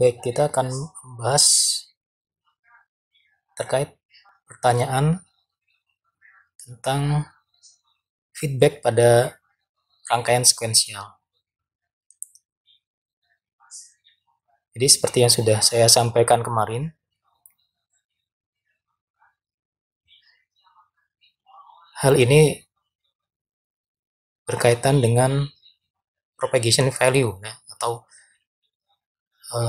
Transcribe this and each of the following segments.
Baik, kita akan membahas terkait pertanyaan tentang feedback pada rangkaian sekuensial. Jadi seperti yang sudah saya sampaikan kemarin, hal ini berkaitan dengan propagation value atau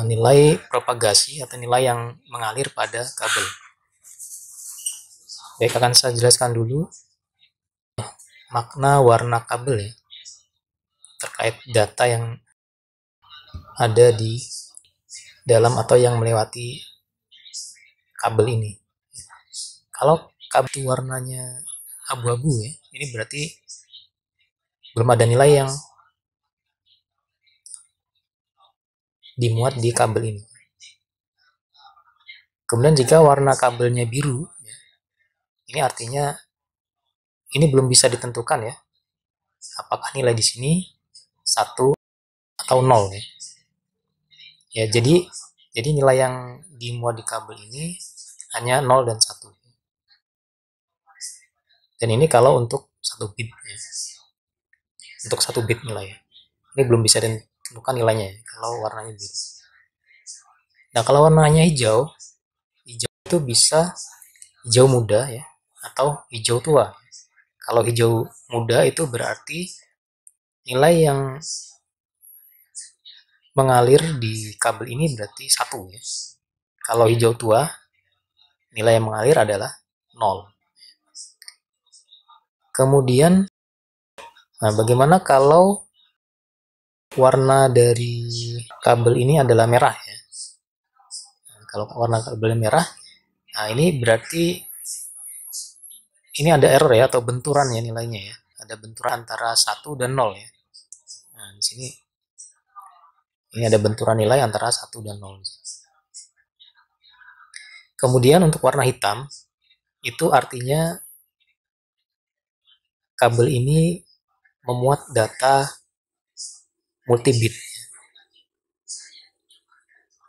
nilai propagasi atau nilai yang mengalir pada kabel. Baik, akan saya jelaskan dulu makna warna kabel ya, terkait data yang ada di dalam atau yang melewati kabel ini. Kalau kabel itu warnanya abu-abu ya, ini berarti belum ada nilai yang dimuat di kabel ini. Kemudian jika warna kabelnya biru, ini artinya ini belum bisa ditentukan ya, apakah nilai di sini 1 atau 0 ya. Ya, jadi nilai yang dimuat di kabel ini hanya 0 dan 1. Dan ini kalau untuk 1 bit ya. Untuk 1 bit nilai. Ini belum bisa ditentukan nilainya ya, kalau warnanya biru. Nah, kalau warnanya hijau itu bisa hijau muda ya, atau hijau tua. Kalau hijau muda itu berarti nilai yang mengalir di kabel ini berarti 1 ya. Kalau hijau tua, nilai yang mengalir adalah 0. Kemudian, bagaimana kalau warna dari kabel ini adalah merah ya. Kalau warna kabel merah, ini berarti ini ada error ya, atau benturan ya nilainya ya. Ada benturan antara 1 dan 0 ya. Nah, di sini ini ada benturan nilai antara 1 dan 0. Kemudian untuk warna hitam, itu artinya kabel ini memuat data multibit.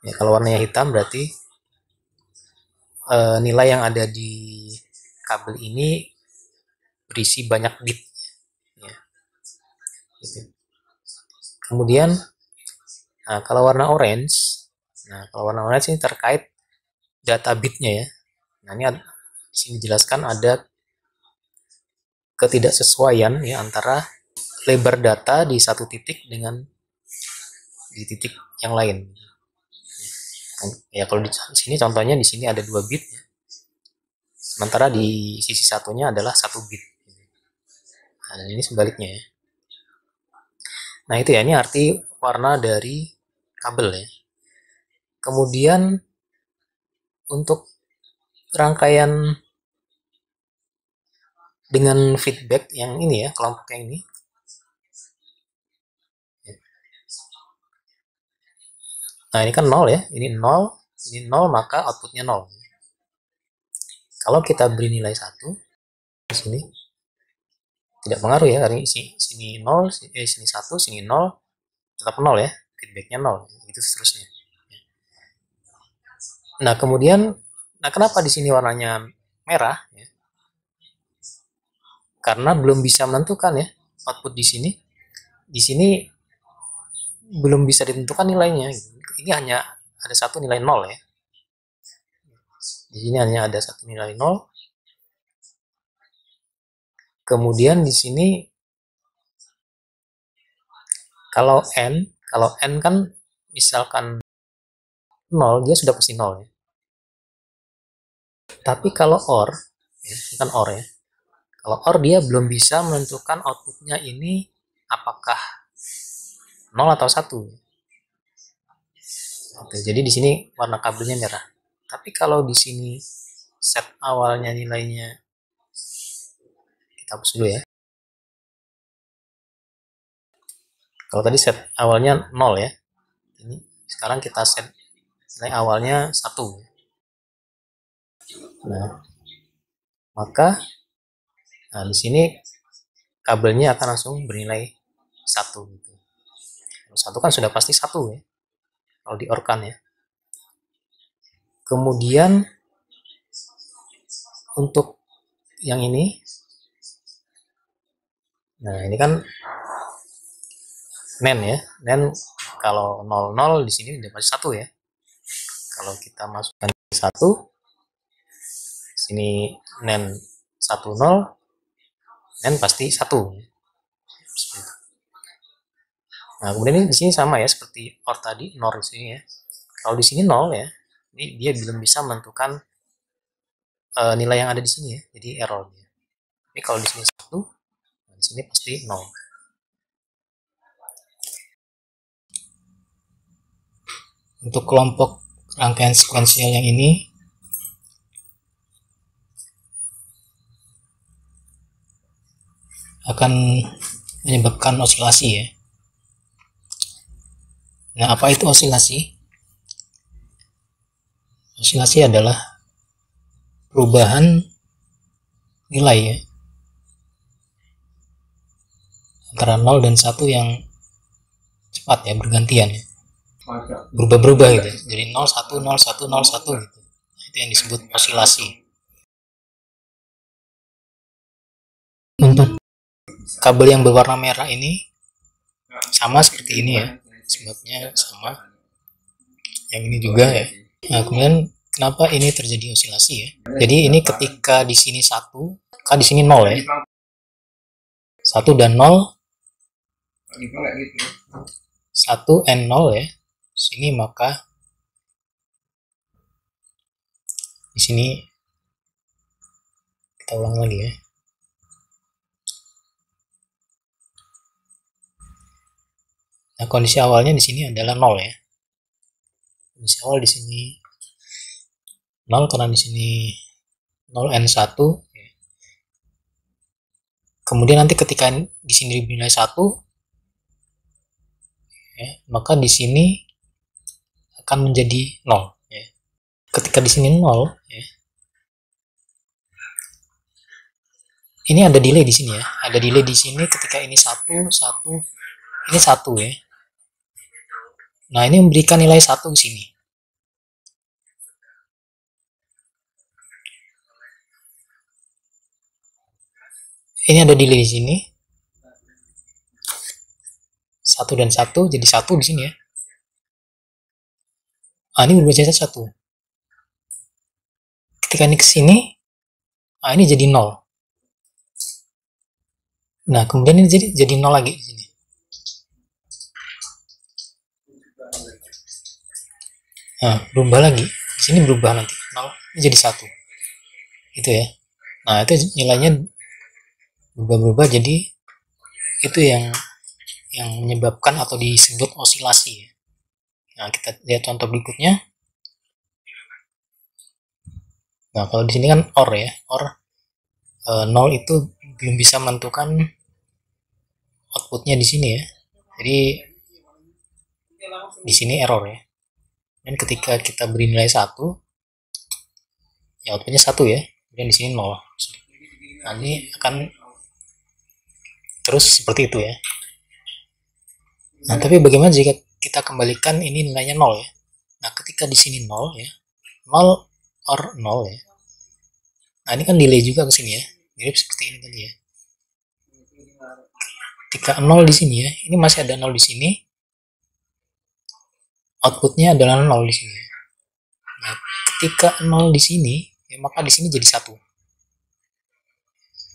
Ya, kalau warnanya hitam berarti nilai yang ada di kabel ini berisi banyak bit. Ya. Gitu. Kemudian, kalau warna orange, kalau warna orange ini terkait data bitnya ya. Nah, ini di sini dijelaskan ada ketidaksesuaian ya antara lebar data di satu titik dengan di titik yang lain. Ya, kalau di sini contohnya di sini ada 2 bit ya. Sementara di sisi satunya adalah 1 bit. Nah, dan ini sebaliknya ya. Nah, itu ya, ini arti warna dari kabel ya. Kemudian untuk rangkaian dengan feedback yang ini ya, kelompok yang ini. Nah, ini kan 0 ya, ini 0, maka outputnya 0. Kalau kita beri nilai 1 di sini, tidak pengaruh ya, karena sini 0, sini 1, sini 0, tetap 0 ya, feedbacknya 0, itu seterusnya. Nah, kemudian, kenapa di sini warnanya merah? Ya? Karena belum bisa menentukan ya output di sini. Di sini belum bisa ditentukan nilainya. Ini hanya ada satu nilai 0 ya. Di sini hanya ada satu nilai 0. Kemudian di sini kalau n kan misalkan 0, dia sudah pasti 0 ya. Tapi kalau OR, ya, ini kan OR ya. Kalau OR dia belum bisa menentukan outputnya ini apakah 0 atau 1. Oke, jadi di sini warna kabelnya merah. Tapi kalau di sini set awalnya nilainya, kita hapus dulu ya. Kalau tadi set awalnya 0 ya. Ini sekarang kita set nilai awalnya 1. Nah, maka di sini kabelnya akan langsung bernilai 1 gitu. 1 kan sudah pasti 1 ya. Kalau di OR kan ya. Kemudian untuk yang ini, nah ini kan nen ya, nen kalau 00 di sini udah pasti 1 ya. Kalau kita masukkan 1, sini nen 10, nen pasti 1. Nah, kemudian ini di sini sama ya seperti OR tadi, NOR di sini ya. Kalau di sini 0 ya, ini dia belum bisa menentukan nilai yang ada di sini ya, jadi error dia. Ini kalau di sini 1, nah di sini pasti 0. Untuk kelompok rangkaian sekuensial yang ini, akan menyebabkan osilasi ya. Nah, apa itu osilasi? Osilasi adalah perubahan nilai ya, antara 0 dan 1 yang cepat ya, bergantian ya. Berubah-berubah gitu. Jadi 0 1 0 1 0 1 gitu. Itu yang disebut osilasi. Untuk kabel yang berwarna merah ini sama seperti ini ya. Sebabnya sama. Yang ini juga ya. Nah, kemudian kenapa ini terjadi osilasi ya? Jadi ini ketika di sini 1, kan di sini 0 ya. 1 dan 0, 1 and 0 ya. Sini maka di sini kita ulang lagi ya. Nah, kondisi awalnya di sini adalah 0 ya. Kondisi awal di sini 0 karena di sini 0 and 1. Kemudian nanti ketika di sini dinilai 1 ya, maka di sini akan menjadi 0 ya. Ketika di sini 0 ya. Ini ada delay di sini ya. Ada delay di sini ketika ini 1 ini 1 ya. Nah, ini memberikan nilai 1 di sini. Ini ada delay di sini. 1 dan 1 jadi 1 di sini ya. Ah, ini berubah jadi 1. Ketika ini ke sini, ini jadi 0. Nah, kemudian ini jadi 0 lagi di sini. Nah, berubah lagi. Di sini berubah nanti. 0 ini jadi 1. Itu ya. Nah, itu nilainya berubah-berubah jadi itu yang menyebabkan atau disebut osilasi ya. Nah, kita lihat contoh berikutnya. Nah, kalau di sini kan OR ya. OR 0 itu belum bisa menentukan outputnya di sini ya. Jadi di sini error ya. Dan ketika kita beri nilai 1, ya outputnya 1 ya. Kemudian di sini 0. Nah, ini akan terus seperti itu ya. Nah, tapi bagaimana jika kita kembalikan ini nilainya 0 ya. Nah, ketika di sini 0 ya. 0 or 0 ya. Nah, ini kan delay juga ke sini ya. Mirip seperti ini tadi ya. Ketika 0 di sini ya, ini masih ada 0 di sini. Outputnya adalah 0 di sini. Nah, ketika 0 di sini, ya maka di sini jadi 1.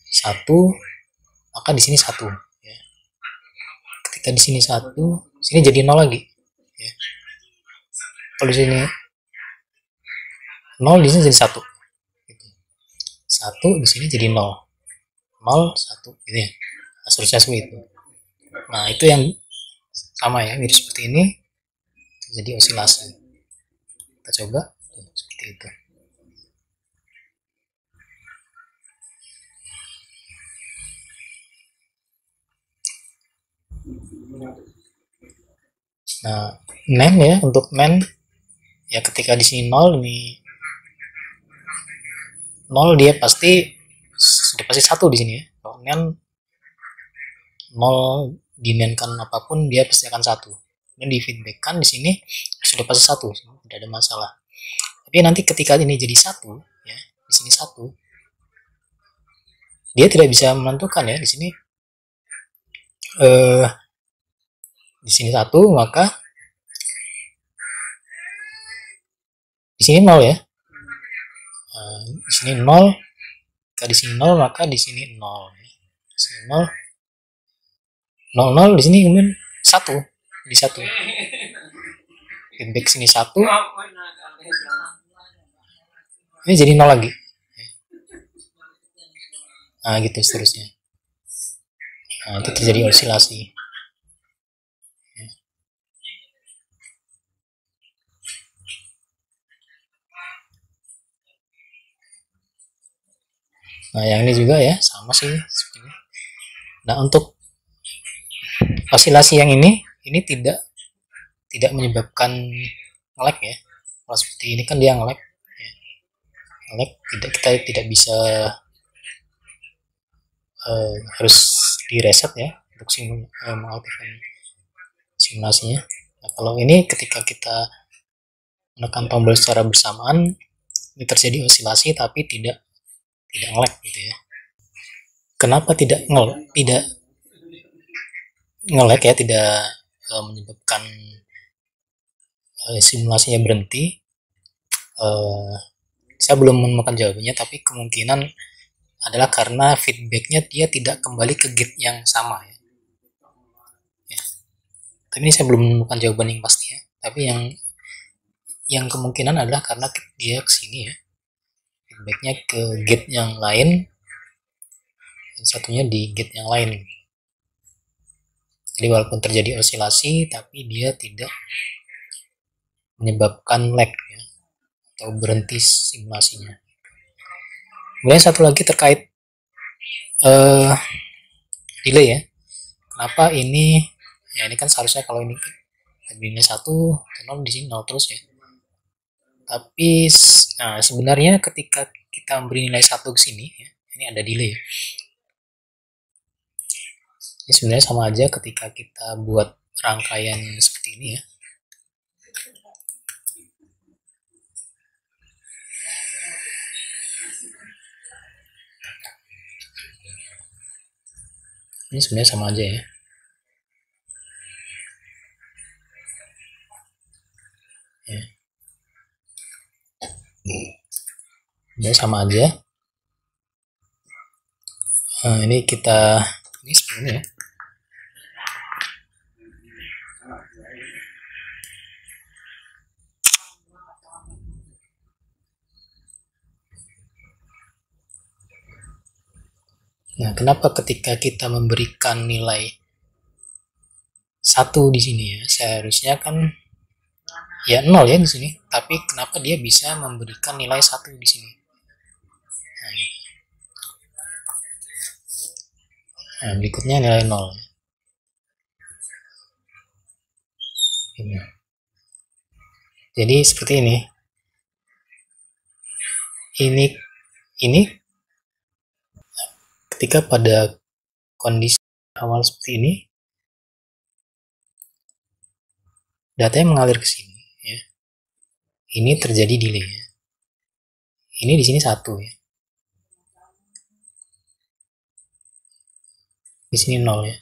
1, maka di sini 1 ya. Ketika di sini 1, sini jadi 0 lagi ya. Kalau di sini 0 di sini jadi 1. 1 di sini jadi 0. 0 1 gitu ya. Nah, seterusnya seperti itu. Nah, itu yang sama ya, mirip seperti ini. Jadi osilasi. Kita coba seperti itu. Nah, nen ya, untuk nen ya ketika di sini 0, ini 0 dia pasti sudah pasti 1 di sini ya. Kalau nen 0 dinenkan apapun dia pasti akan 1. Dan di feedbackkan di sini sudah pasti 1, tidak ada masalah. Tapi nanti ketika ini jadi satu, ya, di sini satu, dia tidak bisa menentukan ya di sini. Di sini satu, maka di sini nol ya. Di sini nol, di sini nol, maka di sini nol. Di sini nol, nol nol, di sini kemudian satu, di satu. Feedback sini satu, ini jadi nol lagi. Nah, gitu seterusnya. Nah, itu terjadi osilasi. Nah, yang ini juga ya, sama sih seperti ini. Nah, untuk osilasi yang ini tidak menyebabkan nge-lag ya. Kalau seperti ini kan dia nge-lag. Ya. Nge-lag kita tidak bisa harus di reset ya untuk mengaktifkan simulasinya. Nah, kalau ini ketika kita menekan tombol secara bersamaan, ini terjadi osilasi tapi tidak nge-lag gitu ya. Kenapa tidak nge-lag ya, tidak menyebabkan simulasinya berhenti? Saya belum menemukan jawabannya, tapi kemungkinan adalah karena feedbacknya dia tidak kembali ke gate yang sama ya. Tapi ini saya belum menemukan jawaban yang pasti ya. Tapi yang kemungkinan adalah karena dia kesini ya, feedbacknya ke gate yang lain, dan satunya di gate yang lain. Jadi walaupun terjadi osilasi, tapi dia tidak menyebabkan lag ya, atau berhenti simulasinya. Kemudian satu lagi terkait delay ya. Kenapa ini? Ya ini kan seharusnya kalau ini nilai 1, 0 di sini 0 terus ya. Tapi nah, sebenarnya ketika kita memberi nilai 1 ke sini ya, ini ada delay ya. Ini sebenarnya sama aja ketika kita buat rangkaian seperti ini ya. Ini sebenarnya sama aja ya. Ya sama aja. Nah, ini kita ini sebenarnya ya. Nah, kenapa ketika kita memberikan nilai 1 di sini ya, seharusnya kan ya 0 ya di sini, tapi kenapa dia bisa memberikan nilai 1 di sini? Nah, gitu. Nah, berikutnya nilai 0. Ini. Jadi seperti ini. Ini ketika pada kondisi awal seperti ini, datanya mengalir ke sini ya. Ini terjadi delay ya. Ini di sini 1 ya. Di sini 0 ya.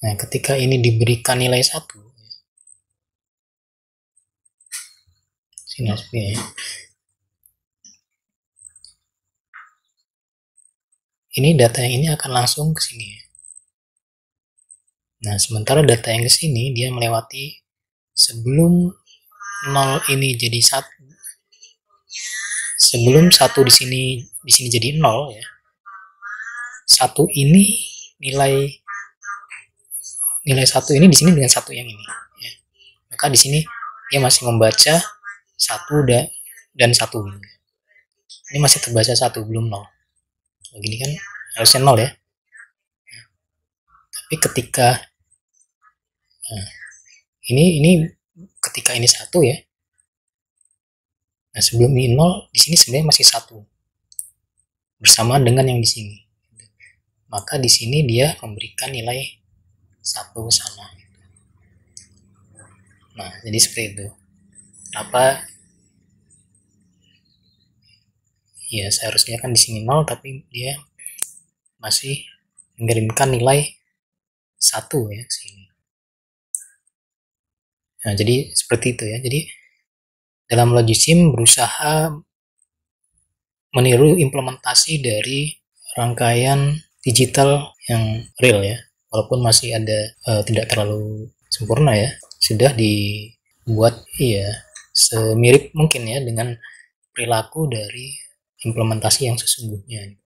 Nah, ketika ini diberikan nilai 1, sini seperti ya. Ini data yang ini akan langsung ke sini ya. Nah, sementara data yang ke sini dia melewati sebelum 0 ini jadi 1. Sebelum 1 di sini jadi 0 ya. 1 ini nilai 1 ini di sini dengan 1 yang ini ya. Maka di sini dia masih membaca 1 dan 1. Ini masih terbaca 1 belum 0. Begini kan harusnya 0 ya. Tapi ketika ini ketika ini 1 ya. Nah, sebelum ini 0, di sini sebenarnya masih 1. Bersamaan dengan yang di sini. Maka di sini dia memberikan nilai 1 ke sana. Nah, jadi seperti itu. Apa ya, seharusnya kan di sini 0 tapi dia masih mengirimkan nilai 1 ya sini. Nah, jadi seperti itu ya. Jadi dalam Logisim berusaha meniru implementasi dari rangkaian digital yang real ya, walaupun masih ada tidak terlalu sempurna ya, sudah dibuat ya semirip mungkin ya dengan perilaku dari implementasi yang sesungguhnya.